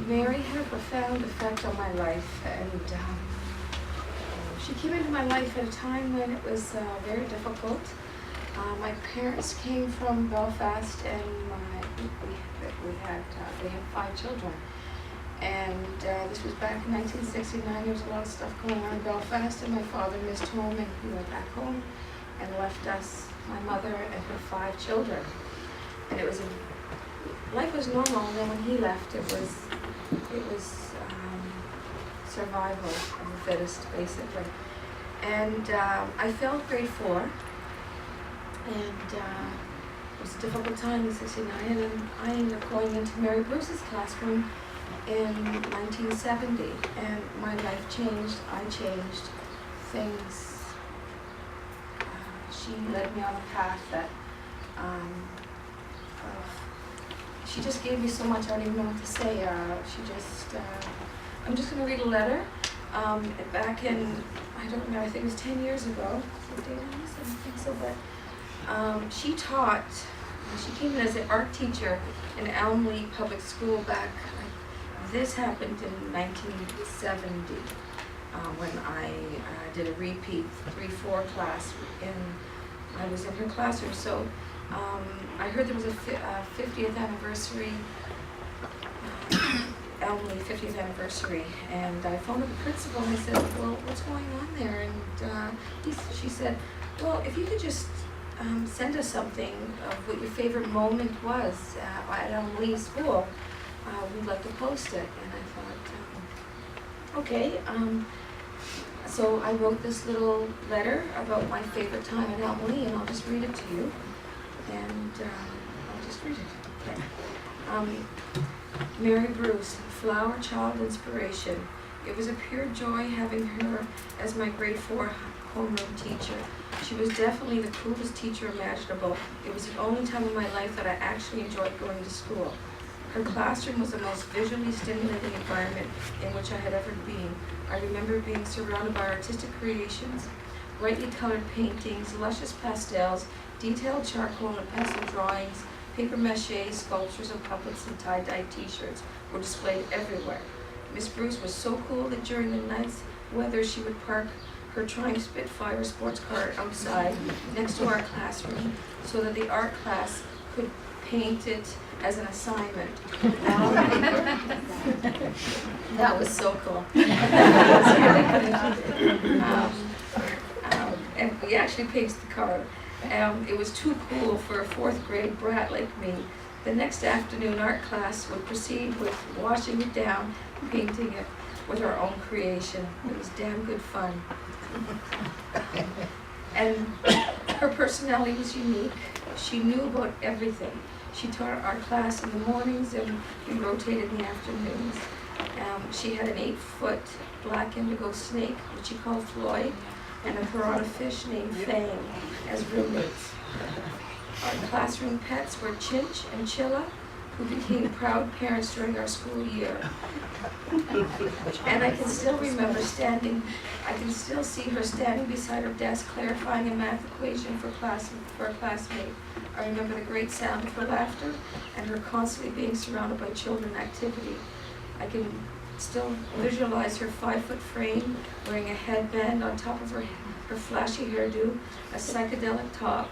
Mary had a profound effect on my life, and she came into my life at a time when it was very difficult. My parents came from Belfast, and they had 5 children. And this was back in 1969. There was a lot of stuff going on in Belfast, and my father missed home, and he went back home and left us, my mother and her 5 children. And it was life was normal, and then when he left, it was survival of the fittest, basically. And I failed grade 4, and it was a difficult time in '69, and then I ended up going into Mary Bruce's classroom in 1970, and my life changed. I changed. Things. She led me on a path that. She just gave me so much, I don't even know what to say. I'm just going to read a letter. Back in, I don't know, I think it was 10 years ago. I don't think so, but she taught, she came in as an art teacher in Elmley Public School back, this happened in 1970, when I did a repeat 3-4 class, and I was in her classroom. So I heard there was a 50th anniversary, Elmley 50th anniversary, and I phoned up the principal and I said, well, what's going on there? And she said, well, if you could just send us something of what your favorite moment was at Elmley School, we'd like to post it. And I thought, okay. So I wrote this little letter about my favorite time at Elmley, and I'll just read it to you. And I'll just read it. Okay. Mary Bruce, flower child inspiration. It was a pure joy having her as my grade 4 homeroom teacher. She was definitely the coolest teacher imaginable. It was the only time in my life that I actually enjoyed going to school. Her classroom was the most visually stimulating environment in which I had ever been. I remember being surrounded by artistic creations, brightly colored paintings, luscious pastels, detailed charcoal and pencil drawings, paper mache, sculptures of puppets, and tie-dye t-shirts were displayed everywhere. Miss Bruce was so cool that during the nice weather she would park her Triumph Spitfire sports car outside next to our classroom so that the art class could paint it as an assignment. That was so cool. And we actually painted the car. It was too cool for a 4th grade brat like me. The next afternoon, art class would proceed with washing it down, painting it with our own creation. It was damn good fun. And her personality was unique. She knew about everything. She taught our class in the mornings, and we rotated in the afternoons. She had an 8-foot black indigo snake, which she called Floyd, and a piranha fish named Fang as roommates. Our classroom pets were Chinch and Chilla, who became proud parents during our school year. And I can still see her standing beside her desk clarifying a math equation for a classmate. I remember the great sound of her laughter and her constantly being surrounded by children activity. I can still visualize her 5-foot frame, wearing a headband on top of her flashy hairdo, a psychedelic top,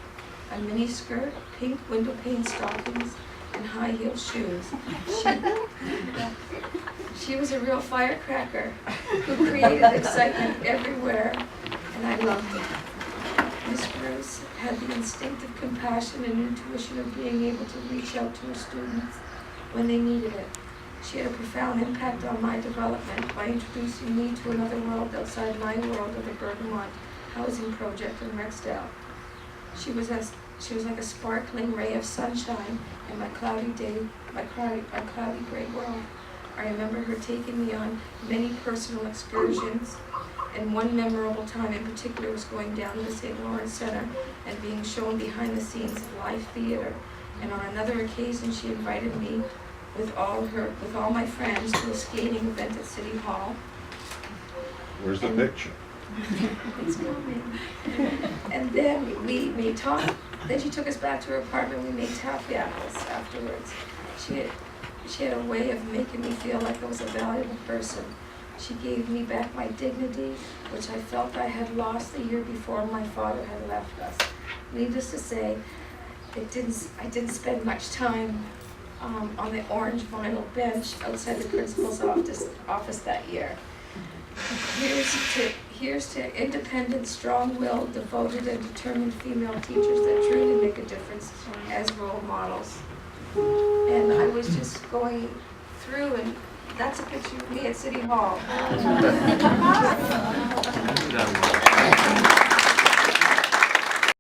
a mini skirt, pink window pane stockings, and high-heel shoes. She was a real firecracker who created excitement everywhere, and I loved it. Miss Bruce had the instinctive compassion and intuition of being able to reach out to her students when they needed it. She had a profound impact on my development by introducing me to another world outside my world of the Bergamot housing project in Rexdale. She was like a sparkling ray of sunshine in my cloudy gray world. I remember her taking me on many personal excursions, and one memorable time in particular was going down to the St. Lawrence Center and being shown behind the scenes of live theater. And on another occasion, she invited me with all my friends to a skating event at City Hall. Where's the picture? It's coming. And then we talked. Then she took us back to her apartment. We made taffy apples afterwards. she had a way of making me feel like I was a valuable person. She gave me back my dignity, which I felt I had lost the year before my father had left us. Needless to say, I didn't spend much time on the orange vinyl bench outside the principal's office that year. Here's to independent, strong-willed, devoted, and determined female teachers that truly make a difference as role models. And I was just going through, and that's a picture of me at City Hall.